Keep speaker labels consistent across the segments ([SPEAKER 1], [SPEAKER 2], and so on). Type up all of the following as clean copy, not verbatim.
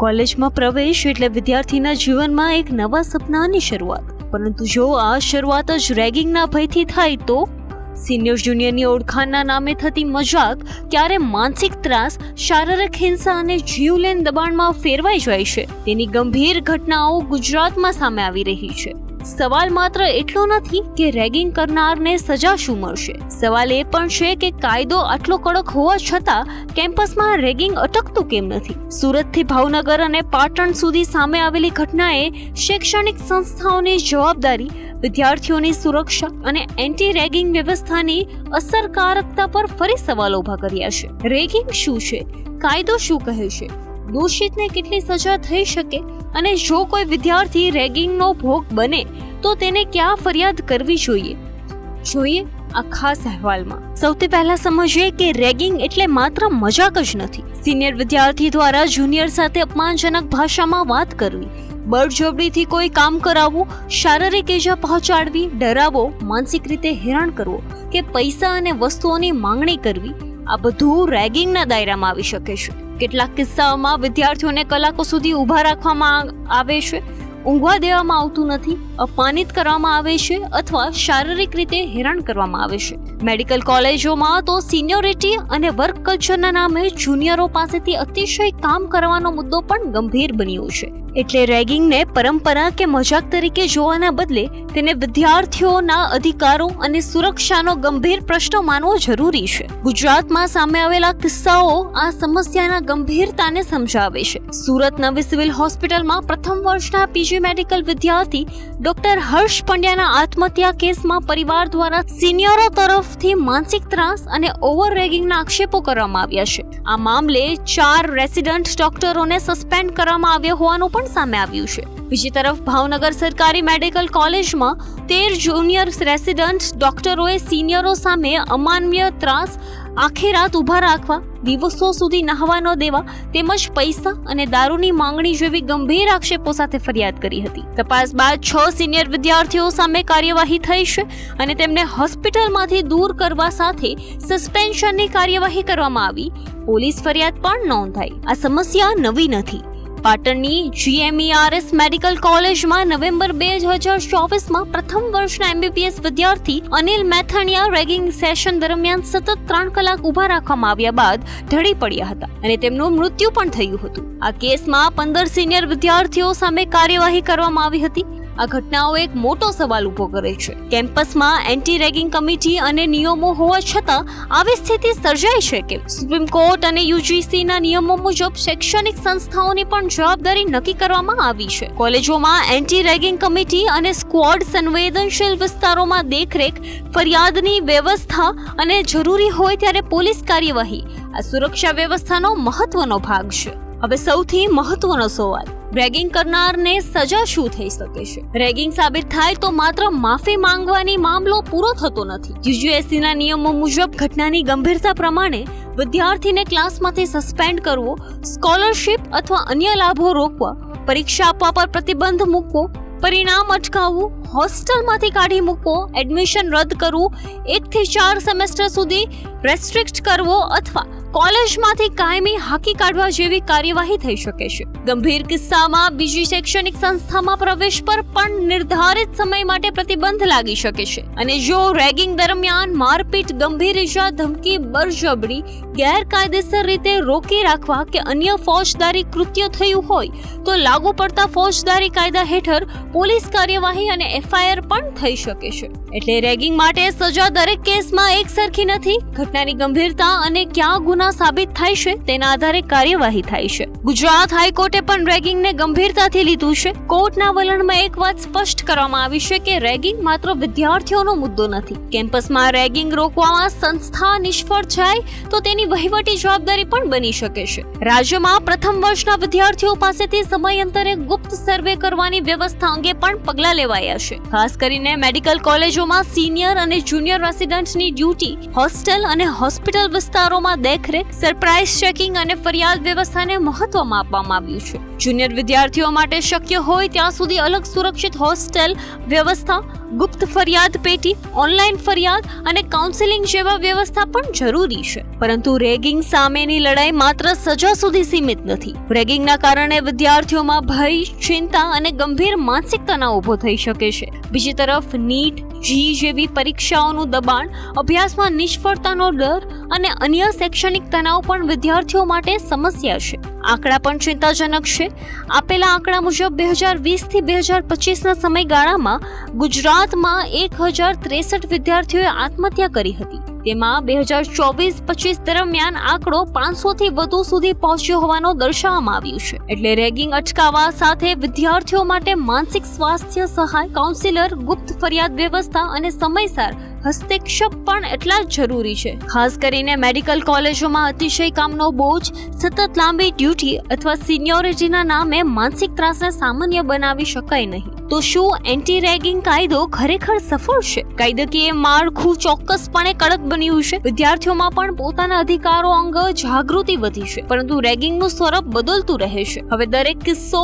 [SPEAKER 1] કોલેજમાં પ્રવેશ એટલે વિદ્યાર્થીના જીવનમાં એક નવા સપનાની શરૂઆત, પરંતુ જો આ શરૂઆત જ રેગિંગના ભયથી થાય તો સિનિયર જુનિયરની ઓળખાણના નામે થતી મજાક ક્યારે માનસિક ત્રાસ, શારીરિક હિંસા અને જીવલેણ દબાણમાં ફેરવાઈ જાય છે તેની ગંભીર ઘટનાઓ ગુજરાતમાં સામે આવી રહી છે. સવાલ માત્ર એટલો નથી કે રેગિંગ કરનારને સજા શું મળશે, સવાલ એ પણ છે કે કાયદો આટલો કડક હોવા છતાં કેમ્પસમાં રેગિંગ અટકતું કેમ નથી. સુરતથી ભાવનગર અને પાટણ સુધી સામે આવેલી ઘટનાએ શૈક્ષણિક સંસ્થાઓની જવાબદારી, વિદ્યાર્થીઓની સુરક્ષા અને એન્ટી રેગિંગ વ્યવસ્થાની અસરકારકતા પર ફરી સવાલો ઊભા કર્યા છે. રેગિંગ શું છે, કાયદો શું કહે છે, દોષિતને કેટલી સજા થઈ શકે અને જો કોઈ વિદ્યાર્થી રેગિંગનો ભોગ બને તો તેને ક્યાં ફરિયાદ કરવી જોઈએ આ ખાસ અહેવાલમાં. સૌથી પહેલા સમજીએ કે રેગિંગ એટલે માત્ર મજાક જ નથી. સિનિયર વિદ્યાર્થી દ્વારા જુનિયર સાથે અપમાનજનક ભાષામાં વાત કરવી, બળજબરીથી કોઈ કામ કરાવવું, શારીરિક ઈજા પહોંચાડવી, ડરાવો, માનસિક રીતે હેરાન કરવો કે પૈસા અને વસ્તુઓની માંગણી કરવી, આ બધું રેગિંગના દાયરામાં આવી શકે છે. કેટલાક કિસ્સાઓમાં વિદ્યાર્થીઓને કલાકો સુધી ઊભા રાખવામાં આવે છે, ઊંઘવા દેવામાં આવતું નથી, અપમાનિત કરવામાં આવે છે અથવા શારીરિક રીતે હેરાન કરવામાં આવે છે. મેડિકલ કોલેજોમાં તો સિનિયોરિટી અને વર્ક કલ્ચરના નામે જુનિયરો પાસેથી અતિશય કામ કરવાનો મુદ્દો પણ ગંભીર બન્યો છે. એટલે રેગિંગને પરંપરા કે મજાક તરીકે જોવાના બદલે તેને વિદ્યાર્થીઓના અધિકારો અને સુરક્ષાનો ગંભીર પ્રશ્ન માનવો જરૂરી છે. ગુજરાતમાં સામે આવેલા કિસ્સાઓ આ સમસ્યાના ગંભીરતાને સમજાવે છે. સુરત નવી સિવિલ હોસ્પિટલમાં પ્રથમ વર્ષના પીજી મેડિકલ વિદ્યાર્થી ડોક્ટર હર્ષ પંડ્યાના આત્મહત્યા કેસમાં પરિવાર દ્વારા સિનિયરો તરફથી માનસિક ત્રાસ અને ઓવર રેગિંગના આક્ષેપો કરવામાં આવ્યા છે. આ મામલે 4 રેસિડન્ટ ડોક્ટરોને સસ્પેન્ડ કરવામાં આવ્યા હોવાનું પણ સામે આવ્યું છે. બીજી તરફ ભાવનગર સરકારી મેડિકલ કોલેજમાં 13 જુનિયર રેસિડન્ટ ડોક્ટરોએ સિનિયરો સામે અમાનવીય ત્રાસ, આખી રાત ઊભા રાખવા, દિવસો સુધી નહાવા ન દેવા તેમજ પૈસા અને દારૂની માંગણી જેવી ગંભીર આક્ષેપો સાથે ફરિયાદ કરી હતી. તપાસ બાદ 6 સિનિયર વિદ્યાર્થીઓ સામે કાર્યવાહી થઈ છે અને તેમને હોસ્પિટલમાંથી દૂર કરવા સાથે સસ્પેન્શનની કાર્યવાહી કરવામાં આવી. પોલીસ ફરિયાદ પણ નોંધાઈ. આ સમસ્યા નવી નથી. પાટણની GMERS મેડિકલ કોલેજમાં નવેમ્બર 2024માં પ્રથમ વર્ષના MBBS વિદ્યાર્થી અનિલ મેથાણિયા રેગિંગ સેશન દરમિયાન સતત 3 કલાક ઊભા રાખવામાં આવ્યા બાદ ઢળી પડ્યા હતા અને તેમનું મૃત્યુ પણ થયું હતું. આ કેસમાં 15 સિનિયર વિદ્યાર્થીઓ સામે કાર્યવાહી કરવામાં આવી હતી. આ ઘટનાઓ એક મોટો સવાલ ઊભો કરે છે. કેમ્પસમાં એન્ટી રેગિંગ કમિટી અને નિયમો હોવા છતાં આવી સ્થિતિ સર્જાય છે કે સુપ્રીમ કોર્ટ અને UGCના નિયમો મુજબ શૈક્ષણિક સંસ્થાઓની પણ જવાબદારી નક્કી કરવામાં આવી છે. કોલેજોમાં એન્ટી રેગિંગ કમિટી અને સ્ક્વોડ સંવેદનશીલ વિસ્તારોમાં દેખરેખ, ફરિયાદની વ્યવસ્થા અને જરૂરી હોય ત્યારે પોલીસ કાર્યવાહી આ સુરક્ષા વ્યવસ્થાનો મહત્વનો ભાગ છે. હવે સૌથી મહત્વનો સવાલ, રેગિંગ કરનારને સજા શું થઈ શકે છે? રેગિંગ સાબિત થાય તો માત્ર માફી માંગવાની મામલો પૂરો થતો નથી. UGCના નિયમો મુજબ ઘટનાની ગંભીરતા પ્રમાણે વિદ્યાર્થીને ક્લાસમાંથી સસ્પેન્ડ કરવો, સ્કોલરશિપ અથવા અન્ય લાભો રોકવા, પરીક્ષા આપવા પર પ્રતિબંધ મૂકવો, પરિણામ અટકાવવું, હોસ્ટેલમાંથી કાઢી મૂકવો, એડમિશન રદ કરવું, 1 થી 4 સેમેસ્ટર સુધી રેસ્ટ્રિક્ટ કરવો અથવા કોલેજમાંથી કાયમી હાકી કાઢવા જેવી કાર્યવાહી થઈ શકે છે. ગંભીર કિસ્સામાં બીજી શૈક્ષણિક સંસ્થામાં પ્રવેશ પર પણ નિર્ધારિત સમય માટે પ્રતિબંધ લાગી શકે છે. અને જો રેગિંગ દરમિયાન મારપીટ, ગંભીર ઈજા, ધમકી, બળજબરી, ગેરકાયદેસર રીતે રોકી રાખવા કે અન્ય ફોજદારી કૃત્ય થયું હોય તો લાગુ પડતા ફોજદારી કાયદા હેઠળ પોલીસ કાર્યવાહી અને FIR પણ થઈ શકે છે. એટલે રેગિંગ માટે સજા દરેક કેસમાં એક સરખી નથી. ઘટનાની ગંભીરતા અને ક્યાં ગુના સાબિત થાય છે તેના આધારે કાર્યવાહી થાય છે. ગુજરાત હાઈકોર્ટે પણ રેગિંગને ગંભીરતાથી લીધું છે. કોર્ટના વલણમાં એક વાત સ્પષ્ટ કરવામાં આવી છે કે રેગિંગ માત્ર વિદ્યાર્થીઓનો મુદ્દો નથી. કેમ્પસમાં રેગિંગ રોકવામાં સંસ્થા નિષ્ફળ જાય તો તેની વહીવટી જવાબદારી પણ બની શકે છે. રાજ્યમાં પ્રથમ વર્ષના વિદ્યાર્થીઓ પાસેથી સમયાંતરે ગુપ્ત સર્વે કરવાની વ્યવસ્થા અંગે પણ પગલાં લેવાયા છે. છે. ખાસ કરીને મેડિકલ કોલેજોમાં સિનિયર અને જુનિયર રેસિડન્ટ્સની ડ્યુટી, હોસ્ટેલ અને હોસ્પિટલ વિસ્તારોમાં દેખરેખ, સરપ્રાઇઝ ચેકિંગ અને ફરિયાદ વ્યવસ્થાને મહત્વમાં આપવામાં આવ્યું છે. જુનિયર વિદ્યાર્થીઓ માટે શક્ય હોય ત્યાં સુધી અલગ સુરક્ષિત હોસ્ટેલ વ્યવસ્થા, ગુપ્ત ફરિયાદ પેટી, ઓનલાઈન ફરિયાદ અને કાઉન્સેલિંગ જેવા વ્યવસ્થા પણ જરૂરી છે. પરંતુ રેગિંગ સામેની લડાઈ માત્ર સજા સુધી સીમિત નથી. રેગિંગના કારણે વિદ્યાર્થીઓમાં ભય, ચિંતા અને ગંભીર માનસિક તણાવ ઊભો થઈ શકે છે. બીજી તરફ નીટ, જી જેવી પરીક્ષાઓનું દબાણ, અભ્યાસમાં નિષ્ફળતાનો ડર અને અન્ય શૈક્ષણિક તણાવ પણ વિદ્યાર્થીઓ માટે સમસ્યા છે. આંકડા પણ ચિંતાજનક છે. આપેલા આંકડા મુજબ 2020 થી 2025ના સમયગાળામાં ગુજરાતમાં 1063 વિદ્યાર્થીઓએ આત્મહત્યા કરી હતી. તેમાં 2024-25 દરમિયાન આંકડો 500 થી વધુ સુધી પહોંચ્યો હોવાનું દર્શાવવામાં આવ્યું છે. એટલે રેગિંગ અટકાવવા સાથે વિદ્યાર્થીઓ માટે માનસિક સ્વાસ્થ્ય સહાય, કાઉન્સિલર, ગુપ્ત ફરિયાદ વ્યવસ્થા અને સમયસર હસ્તક્ષેપ પણ એટલા જ જરૂરી છે. ખાસ કરીને મેડિકલ કોલેજોમાં અતિશય કામનો બોજ, સતત લાંબી ડ્યુટી અથવા સિનિયોરિટીના નામે માનસિક ત્રાસને સામાન્ય બનાવી શકાય નહીં. તો શું એન્ટી રેગિંગ કાયદો ખરેખર સફળ છે? કાયદાકીય માળખું ચોક્કસપણે કડક બન્યું છે. વિદ્યાર્થીઓમાં પણ પોતાના અધિકારો અંગે જાગૃતિ વધી છે. પરંતુ રેગિંગનું સ્વરૂપ બદલતું રહે છે. હવે દરેક કિસ્સો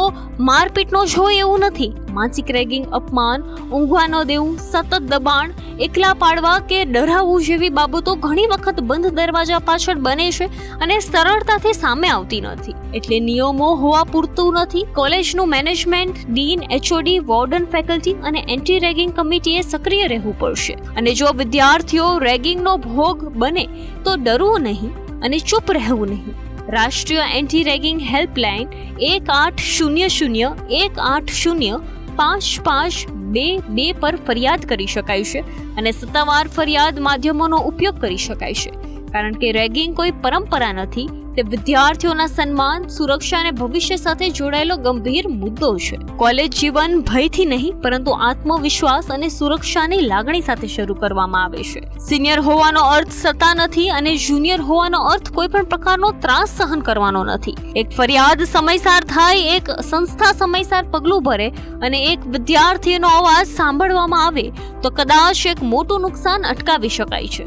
[SPEAKER 1] મારપીટનો જ હોય એવું નથી. માનસિક રેગિંગ, અપમાન, ઊંઘવા ન દેવું, સતત દબાણ, એકલા પાડવા કે ડરાવવું જેવી બાબતો ઘણી વખત બંધ દરવાજા પાછળ બને છે અને સરળતાથી સામે આવતી નથી. એટલે નિયમો હોવા પૂરતું નથી. કોલેજનું management, dean, HOD, warden, faculty અને એન્ટી રેગિંગ કમિટીએ સક્રિય રહેવું પડશે. અને જો વિદ્યાર્થીઓ રેગિંગનો ભોગ બને તો ડરવું નહીં અને ચૂપ રહેવું નહીં. રાષ્ટ્રીય એન્ટી રેગિંગ હેલ્પલાઇન 1800-180-5522 પર ફરિયાદ કરી શકાય છે અને સત્તાવાર ફરિયાદ માધ્યમોનો ઉપયોગ કરી શકાય છે. કારણ કે રેગિંગ કોઈ પરંપરા નથી, તે વિદ્યાર્થીઓના સન્માન, સુરક્ષા અને ભવિષ્ય સાથે જોડાયેલો ગંભીર મુદ્દો છે. કોલેજ જીવન ભયથી નહીં પરંતુ આત્મવિશ્વાસ અને સુરક્ષાની લાગણી સાથે શરૂ કરવામાં આવે છે. સિનિયર હોવાનો અર્થ સત્તા નથી અને જુનિયર હોવાનો અર્થ કોઈ પણ પ્રકારનો ત્રાસ સહન કરવાનો નથી. એક ફરિયાદ સમયસર થાય, એક સંસ્થા સમયસર પગલું ભરે અને એક વિદ્યાર્થીનો અવાજ સાંભળવામાં આવે તો કદાચ એક મોટું નુકસાન અટકાવી શકાય છે.